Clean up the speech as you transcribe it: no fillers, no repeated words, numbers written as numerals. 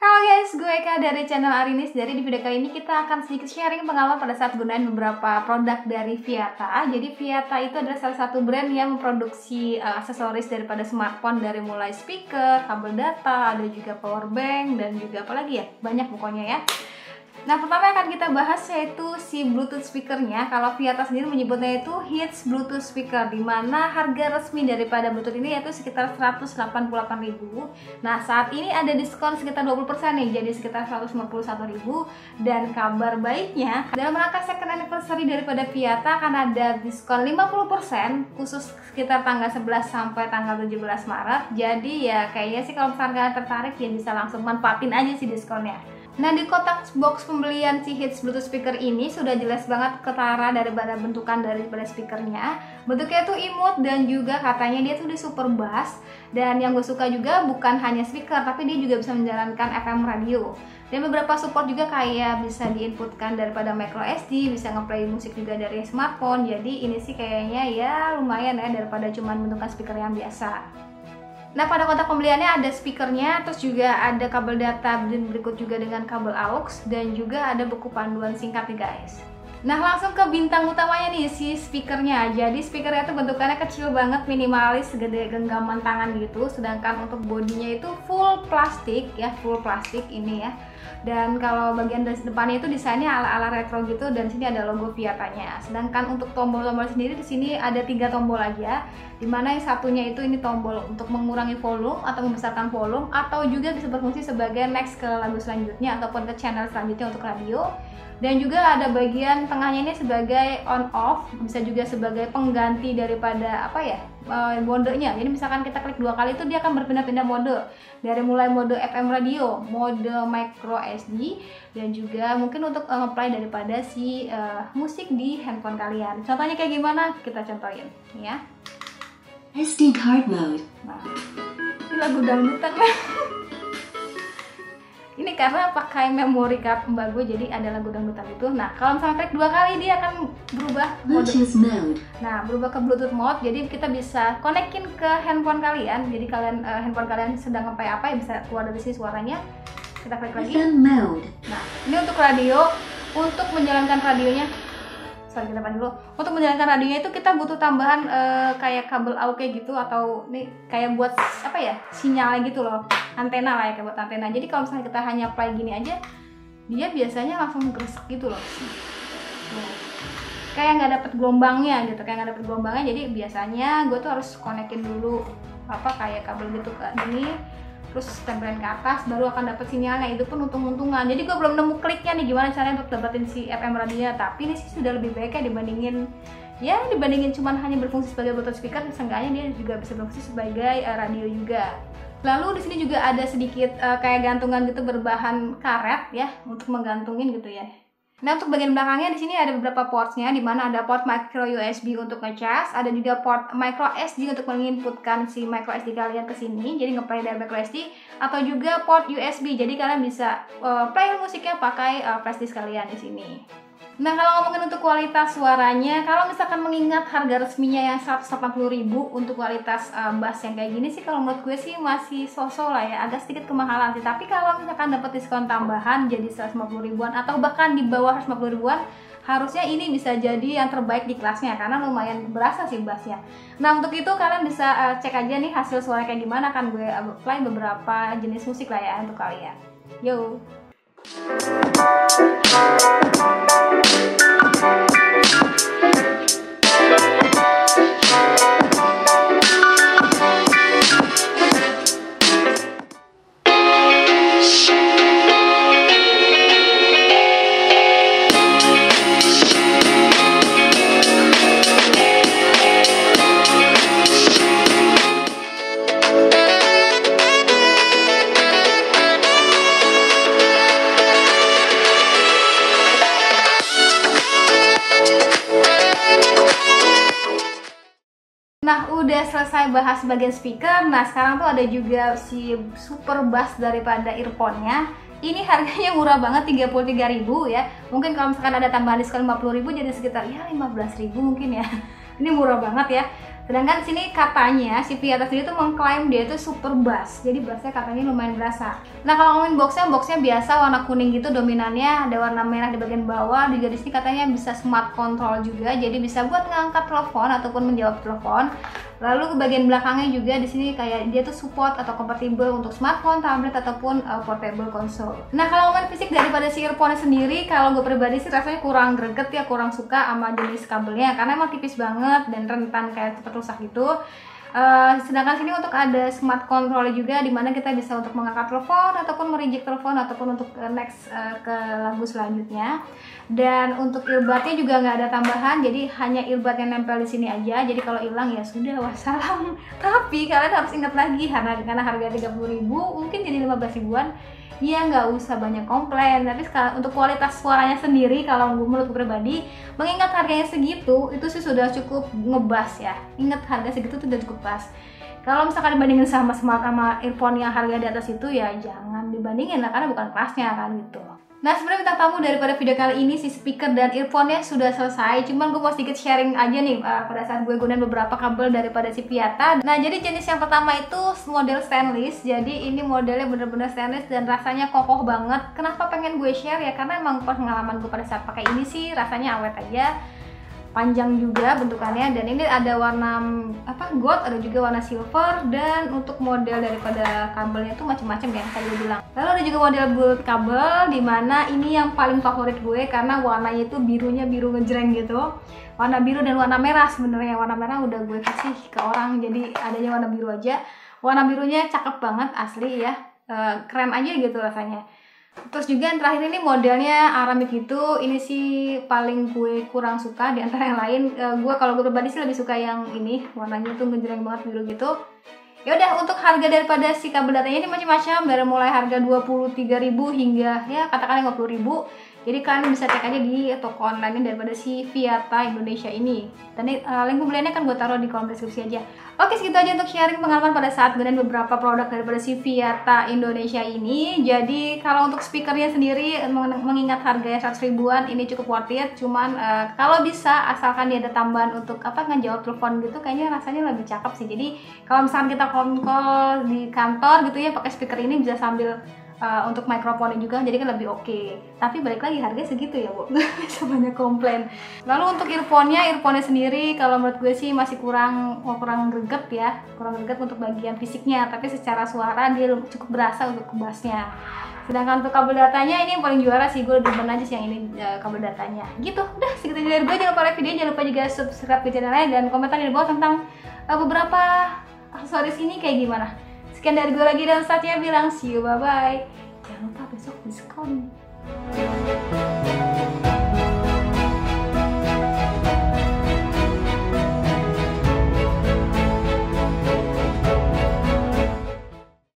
Halo guys, gue Eka dari channel Arinis. Dari di video kali ini kita akan sedikit sharing pengalaman pada saat gunain beberapa produk dari Viyata. Jadi Viyata itu adalah salah satu brand yang memproduksi aksesoris daripada smartphone, dari mulai speaker, kabel data, ada juga power bank, dan juga apa lagi ya, banyak pokoknya ya. Nah, pertama yang akan kita bahas yaitu si Bluetooth speakernya. Kalau Viyata sendiri menyebutnya itu Hits Bluetooth Speaker, dimana harga resmi daripada Bluetooth ini yaitu sekitar 188.000. Nah, saat ini ada diskon sekitar 20% nih, jadi sekitar 151.000. Dan kabar baiknya, dalam rangka second anniversary daripada Viyata akan ada diskon 50% khusus sekitar tanggal 11 sampai tanggal 17 Maret. Jadi ya kayaknya sih kalau misalkan kalian tertarik ya bisa langsung manfaatin aja sih diskonnya. Nah, di kotak box pembelian si Hits Bluetooth Speaker ini sudah jelas banget ketara daripada bentukan daripada speakernya. Bentuknya tuh imut dan juga katanya dia tuh di super bass. Dan yang gue suka juga bukan hanya speaker, tapi dia juga bisa menjalankan FM radio. Dan beberapa support juga kayak bisa diinputkan daripada micro SD, bisa ngeplay musik juga dari smartphone. Jadi ini sih kayaknya ya lumayan ya daripada cuman bentukan speaker yang biasa. Nah, pada kotak pembeliannya ada speakernya, terus juga ada kabel data, dan berikut juga dengan kabel aux, dan juga ada buku panduan singkat nih guys. Nah, langsung ke bintang utamanya nih, si speakernya. Jadi speakernya tuh bentukannya kecil banget, minimalis, segede genggaman tangan gitu. Sedangkan untuk bodinya itu full plastik ya, full plastik ini ya. Dan kalau bagian dari depannya itu desainnya ala-ala retro gitu, dan sini ada logo Viyatanya. Sedangkan untuk tombol-tombol sendiri di sini ada 3 tombol aja, dimana yang satunya itu ini tombol untuk mengurangi volume atau membesarkan volume, atau juga bisa berfungsi sebagai next ke lagu selanjutnya ataupun ke channel selanjutnya untuk radio. Dan juga ada bagian tengahnya ini sebagai on off, bisa juga sebagai pengganti daripada apa ya, modenya. Jadi misalkan kita klik 2 kali itu dia akan berpindah-pindah mode, dari mulai mode FM radio, mode micro SD, dan juga mungkin untuk ngeplay daripada si musik di handphone kalian. Contohnya kayak gimana? Kita contohin ya. SD card mode. Nah, ini lagu dangdutan ya. Ini karena pakai memory card mbak gue, jadi ada lagu dangdutan itu. Nah, kalau misalnya klik 2 kali dia akan berubah Bluetooth mode. Nah, berubah ke Bluetooth mode. Jadi kita bisa konekin ke handphone kalian. Jadi kalian handphone kalian sedang ngeplay apa ya, bisa keluar dari sini suaranya. Kita klik lagi. FM mode. Nah, ini untuk radio. Untuk menjalankan radionya, sorry kita pakai dulu. Untuk menjalankan radionya itu kita butuh tambahan kayak kabel AUX gitu, atau nih kayak buat apa ya, sinyalnya gitu loh, antena lah ya, kayak buat antena. Jadi kalau misalnya kita hanya play gini aja, dia biasanya langsung gresek gitu loh. Kayak nggak dapet gelombangnya gitu, jadi biasanya gue tuh harus konekin dulu apa kayak kabel gitu ke gini, terus tempelin ke atas, baru akan dapet sinyalnya. Itu pun untung-untungan. Jadi gue belum nemu kliknya nih gimana caranya untuk dapetin si FM radionya, tapi ini sih sudah lebih baik ya dibandingin cuman hanya berfungsi sebagai Bluetooth speaker. Seenggaknya dia juga bisa berfungsi sebagai radio juga. Lalu di sini juga ada sedikit kayak gantungan gitu berbahan karet ya, untuk menggantungin gitu ya. Nah, untuk bagian belakangnya di sini ada beberapa portsnya, di mana ada port micro USB untuk ngecas, ada juga port micro SD untuk menginputkan si micro SD kalian ke sini, jadi ngeplay dari micro SD, atau juga port USB, jadi kalian bisa play musiknya pakai flash disk kalian di sini. Nah, kalau ngomongin untuk kualitas suaranya, kalau misalkan mengingat harga resminya yang 180.000 untuk kualitas bass yang kayak gini sih, kalau menurut gue sih masih so-so lah ya, agak sedikit kemahalan sih. Tapi kalau misalkan dapat diskon tambahan jadi 150.000-an atau bahkan di bawah 150.000-an, harusnya ini bisa jadi yang terbaik di kelasnya, karena lumayan berasa sih bassnya. Nah, untuk itu kalian bisa cek aja nih hasil suara kayak gimana, kan gue play beberapa jenis musik lah ya untuk kalian. Yo. Nah, udah selesai bahas bagian speaker. Nah, sekarang tuh ada juga si super bass daripada earphone-nya. Ini harganya murah banget, 33.000 ya. Mungkin kalau misalkan ada tambahan diskon 50.000 jadi sekitar ya 15.000 mungkin ya. Ini murah banget ya. Sedangkan sini katanya si Viata sendiri tuh mengklaim dia itu super bass. Jadi bassnya katanya lumayan berasa. Nah kalau ngomongin boxnya biasa warna kuning gitu dominannya, ada warna merah di bagian bawah. Juga di sini katanya bisa smart control juga, jadi bisa buat ngangkat telepon ataupun menjawab telepon. Lalu ke bagian belakangnya juga di sini kayak dia tuh support atau kompatibel untuk smartphone, tablet ataupun portable console. Nah kalau ngomongin fisik daripada si earphone sendiri, kalau gue pribadi sih rasanya kurang greget ya, kurang suka sama jenis kabelnya karena emang tipis banget dan rentan kayak cepet rusak gitu. Sedangkan sini untuk ada smart control juga, dimana kita bisa untuk mengangkat telepon ataupun mereject telepon ataupun untuk next ke lagu selanjutnya. Dan untuk earbudnya juga nggak ada tambahan, jadi hanya earbud yang nempel di sini aja. Jadi kalau hilang ya sudah wassalam. Tapi kalian harus ingat lagi karena harga 30.000 mungkin jadi 15 ribuan. Ya nggak usah banyak komplain, tapi untuk kualitas suaranya sendiri kalau menurut pribadi, mengingat harganya segitu, itu sih sudah cukup ngebas ya. Ingat harga segitu tuh udah cukup pas. Kalau misalkan dibandingin sama earphone yang harga di atas itu ya jangan dibandingin lah, karena bukan kelasnya kan gitu. Nah sebenarnya bintang tamu daripada video kali ini si speaker dan earphone-nya sudah selesai. Cuman gue mau sedikit sharing aja nih pada saat gue gunain beberapa kabel daripada si Viata. Nah jadi jenis yang pertama itu model stainless. Jadi ini modelnya bener-bener stainless dan rasanya kokoh banget. Kenapa pengen gue share ya? Karena emang pengalaman gue pada saat pakai ini sih rasanya awet aja. Panjang juga bentukannya, dan ini ada warna gold, ada juga warna silver, dan untuk model daripada kabelnya tuh macam-macam ya tadi gue bilang. Lalu ada juga model build kabel, dimana ini yang paling favorit gue karena warnanya itu birunya biru ngejreng gitu, warna biru dan warna merah. Sebenarnya warna merah udah gue kasih ke orang, jadi adanya warna biru aja. Warna birunya cakep banget asli ya, keren aja gitu rasanya. Terus juga yang terakhir ini modelnya Aramid gitu. Ini sih paling gue kurang suka di antara yang lain. Gue kalau gue pribadi sih lebih suka yang ini, warnanya tuh ngejreng banget biru gitu. Ya udah, untuk harga daripada si kabel datanya ini macam-macam, dari mulai harga 23.000 hingga ya katakan 50.000. Jadi kalian bisa cek aja di toko online daripada si Viata Indonesia ini. Dan link pembeliannya kan gue taruh di kolom deskripsi aja. Oke, segitu aja untuk sharing pengalaman pada saat gunain beberapa produk daripada si Viata Indonesia ini. Jadi kalau untuk speakernya sendiri, mengingat harganya 100 ribuan, ini cukup worth it. Cuman kalau bisa asalkan dia ada tambahan untuk ngejawab telepon gitu, kayaknya rasanya lebih cakep sih. Jadi kalau misalkan kita call di kantor gitu ya, pakai speaker ini bisa sambil untuk mikrofonnya juga, jadi kan lebih oke. Tapi balik lagi harganya segitu ya bu, nggak bisa banyak komplain. Lalu untuk earphone-nya sendiri kalau menurut gue sih masih kurang greget ya, kurang greget untuk bagian fisiknya. Tapi secara suara dia cukup berasa untuk bassnya. Sedangkan untuk kabel datanya ini yang paling juara sih, gue demen aja sih yang ini kabel datanya. Gitu, udah segitu dari gue. Jangan lupa like video, jangan lupa juga subscribe ke channelnya dan komentar di bawah tentang beberapa aksesoris ini kayak gimana. Sekian dari gue lagi dan saatnya bilang see you, bye-bye. Jangan lupa besok diskon.